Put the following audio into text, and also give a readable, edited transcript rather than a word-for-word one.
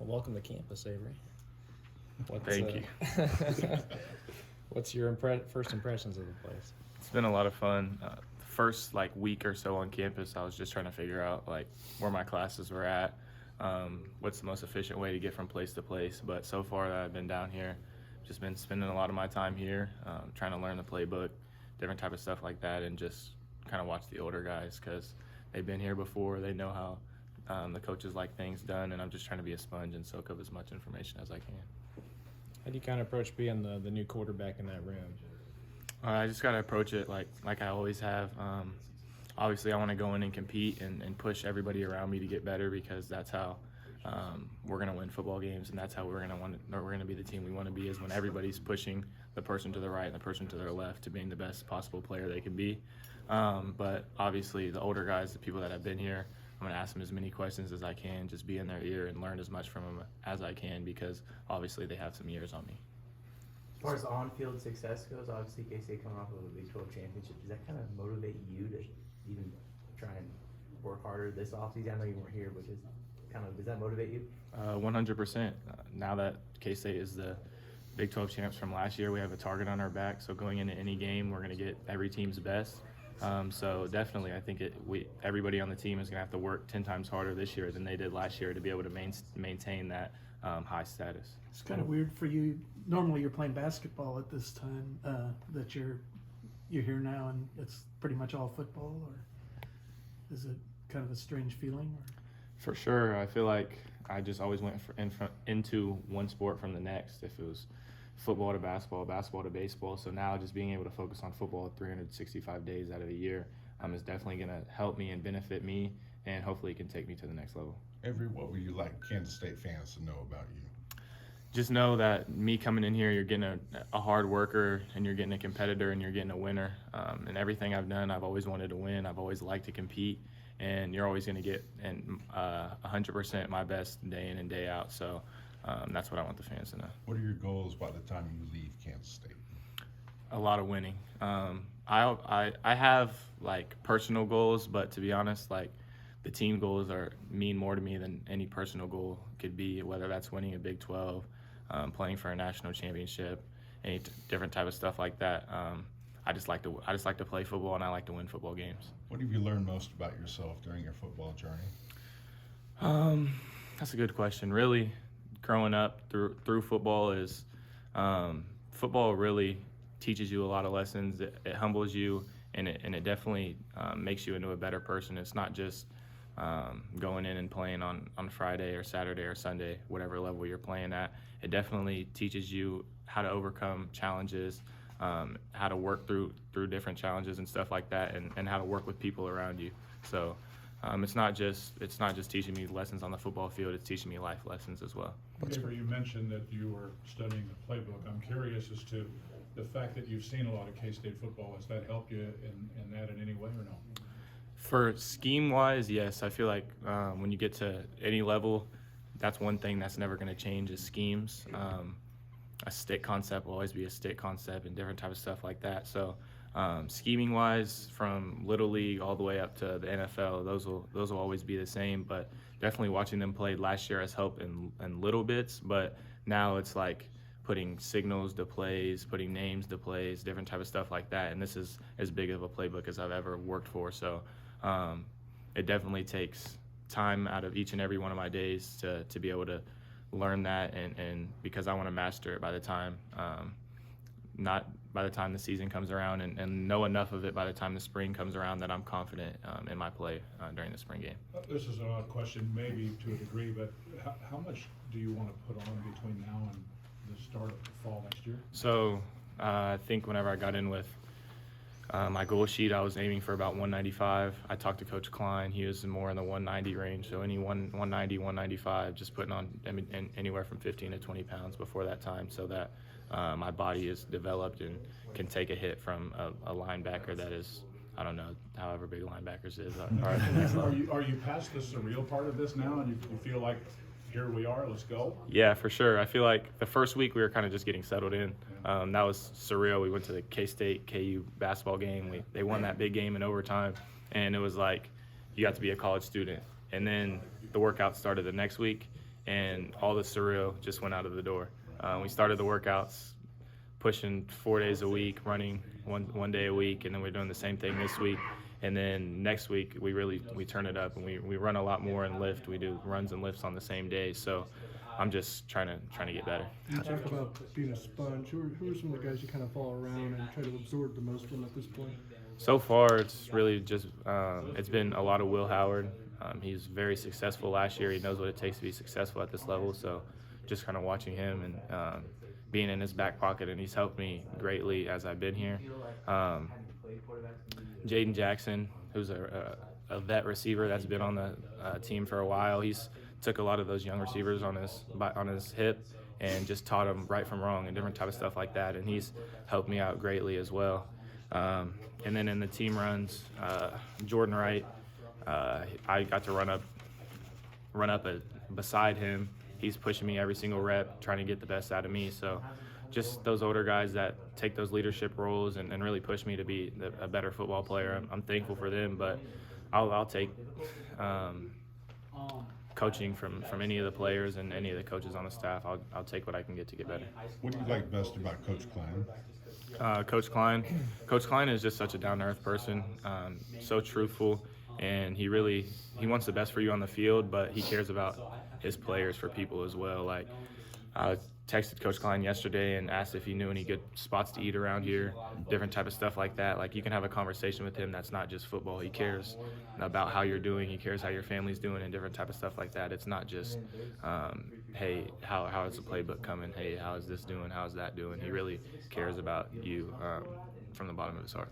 Well, welcome to campus, Avery. Thank you. What's your first impressions of the place? It's been a lot of fun. The first week or so on campus, I was just trying to figure out where my classes were at, what's the most efficient way to get from place to place. But so far that I've been down here, just been spending a lot of my time here, trying to learn the playbook, different type of stuff like that, and just kind of watch the older guys because they've been here before. They know how the coaches like things done, and I'm just trying to be a sponge and soak up as much information as I can. How do you kind of approach being the new quarterback in that room? I just got to approach it like I always have. Obviously, I want to go in and compete and push everybody around me to get better because that's how we're going to win football games, and that's how we're going to be the team we want to be, is when everybody's pushing the person to the right and the person to their left to being the best possible player they can be. But obviously, the older guys, the people that have been here, I'm going to ask them as many questions as I can, just be in their ear and learn as much from them as I can because obviously they have some years on me. As far as on-field success goes, obviously K-State coming off of a Big 12 championship, does that kind of motivate you to even try and work harder this offseason? I know you weren't here, but does that motivate you? 100%. Now that K-State is the Big 12 champs from last year, we have a target on our back. So going into any game, we're going to get every team's best. So definitely, I think everybody on the team is going to have to work 10 times harder this year than they did last year to be able to maintain that high status. It's kind of weird for you. Normally, you're playing basketball at this time that you're here now, and it's pretty much all football. Or is it kind of a strange feeling? Or? For sure, I feel like I just always went into one sport from the next. If it was football to basketball, basketball to baseball. So now just being able to focus on football 365 days out of the year is definitely going to help me and benefit me, and hopefully it can take me to the next level. Avery, what would you like Kansas State fans to know about you? Just know that me coming in here, you're getting a hard worker, and you're getting a competitor, and you're getting a winner. And everything I've done, I've always wanted to win. I've always liked to compete, and you're always going to get 100% my best day in and day out. So that's what I want the fans to know. What are your goals by the time you leave Kansas State? A lot of winning. I have personal goals, but to be honest, the team goals mean more to me than any personal goal could be, whether that's winning a Big 12, playing for a national championship, any different type of stuff like that. I just like to play football, and I like to win football games. What have you learned most about yourself during your football journey? That's a good question. Really, growing up through football is football really teaches you a lot of lessons. It humbles you, and it definitely makes you into a better person. It's not just going in and playing on Friday or Saturday or Sunday, whatever level you're playing at. It definitely teaches you how to overcome challenges, how to work through different challenges and stuff like that, and how to work with people around you. So it's not just teaching me lessons on the football field, it's teaching me life lessons as well. Avery, you mentioned that you were studying the playbook. I'm curious as to the fact that you've seen a lot of K-State football. Has that helped you in that in any way or no? For scheme-wise, yes. I feel like when you get to any level, that's one thing that's never going to change is schemes. A stick concept will always be a stick concept and different type of stuff like that. So scheming-wise, from Little League all the way up to the NFL, those will always be the same. But definitely watching them play last year has helped in little bits. But now it's like putting signals to plays, putting names to plays, different type of stuff like that. And this is as big of a playbook as I've ever worked for. So it definitely takes time out of each and every one of my days to be able to learn that, and because I want to master it by the time not by the time the season comes around, and know enough of it by the time the spring comes around that I'm confident in my play during the spring game. This is an odd question maybe to a degree, but how much do you want to put on between now and the start of the fall next year? So I think whenever I got in with my goal sheet, I was aiming for about 195. I talked to Coach Klein. He was more in the 190 range, so any 190, 195, just putting on anywhere from 15 to 20 pounds before that time, so that my body is developed and can take a hit from a linebacker that is, I don't know, however big linebackers is. Are you past the surreal part of this now, and you feel like, here we are, let's go? Yeah, for sure. I feel like the first week we were kind of just getting settled in. That was surreal. We went to the K-State KU basketball game. They won that big game in overtime, and it was like you got to be a college student. And then the workout started the next week, and all the surreal just went out of the door. We started the workouts pushing 4 days a week, running one day a week, and then we're doing the same thing this week. And then next week we turn it up and we run a lot more and lift. We do runs and lifts on the same day. So I'm just trying to get better. You talked about being a sponge. Who are some of the guys you kind of follow around and try to absorb the most from at this point? So far, it's really just it's been a lot of Will Howard. He's very successful last year. He knows what it takes to be successful at this level. So just kind of watching him and being in his back pocket, and he's helped me greatly as I've been here. Jaden Jackson, who's a vet receiver that's been on the team for a while. He's took a lot of those young receivers on his hip and just taught them right from wrong and different type of stuff like that. And he's helped me out greatly as well. And then in the team runs, Jordan Wright, I got to run up beside him. He's pushing me every single rep, trying to get the best out of me. So just those older guys that take those leadership roles and really push me to be a better football player. I'm thankful for them, but I'll take coaching from any of the players and any of the coaches on the staff. I'll take what I can get to get better. What do you like best about Coach Klein? Coach Klein is just such a down-to-earth person, so truthful, and he wants the best for you on the field, but he cares about his players for people as well. Like, I texted Coach Klein yesterday and asked if he knew any good spots to eat around here, different type of stuff like that. Like, you can have a conversation with him that's not just football. He cares about how you're doing. He cares how your family's doing and different type of stuff like that. It's not just, hey, how is the playbook coming? Hey, how is this doing? How is that doing? He really cares about you from the bottom of his heart.